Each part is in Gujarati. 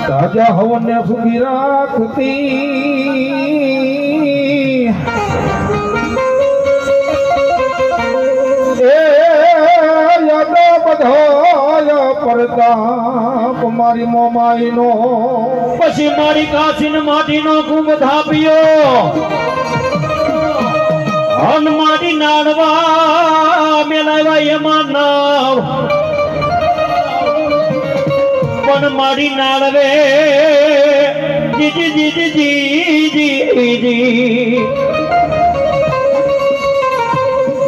રાજા હવને સુખી રાખતી એ યાદ બધા પ્રતાપ મારી મોમાઈ નો પછી મારી કાશી ને માટી નો ખૂબ થાપ્યો અન માટી નાડવા મેલાવા એમાં નાવ પણ મારી નાળવે જી જી જી જી જી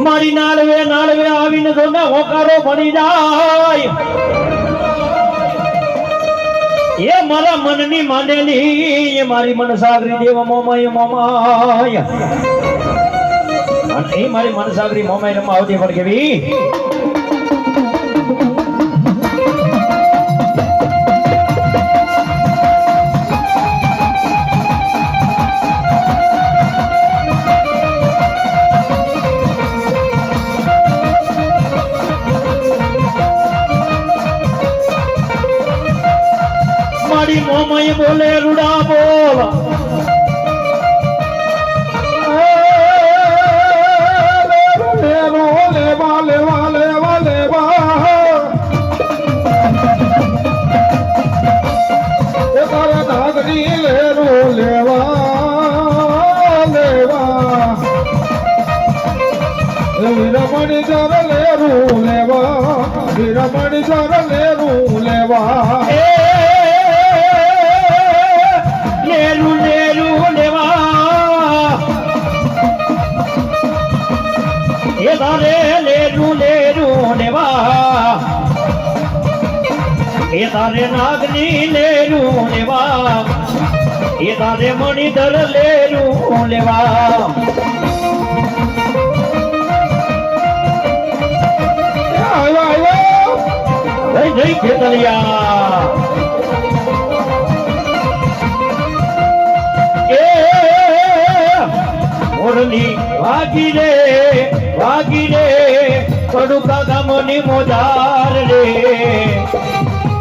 મારી નાળવે આવીને જો ને હોકારો ભણી જાય એ મારા મનની માંડેલી એ મારી મન સાગરી દેવ મોમાય મોમાય અને એ મારી મન સાગરી મોમાય રમવા આવતી પણ કેવી મારી મોમાય બોલે રૂડા બોલ લેવા લેવા લેવા લેવા એ તારા નાગરી લેરો લેવા લેવા વીરમણી જર લેરું લેવા વીરમણી જર લેરું લેવા લેરું લેરું લેવા એ તારે લેરું લેરું લેવા એ તારે નાગની લેરું લેવા એ તારે મણિધર લેરું લેવા જય જય ખેતલિયા મોરલી વાગી રે કડુકા ગામની મોજાર રે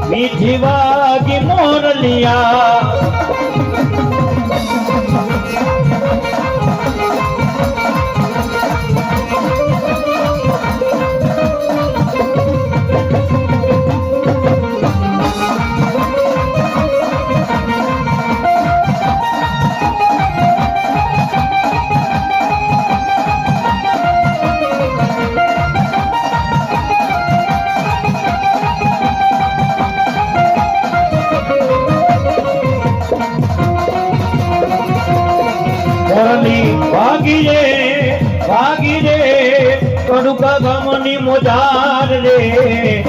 મીઠી વાગી મોરલિયા વાગી રે કડુકા ગામની મોજાર રે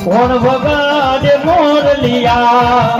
કોણ વગાડે મોરલિયા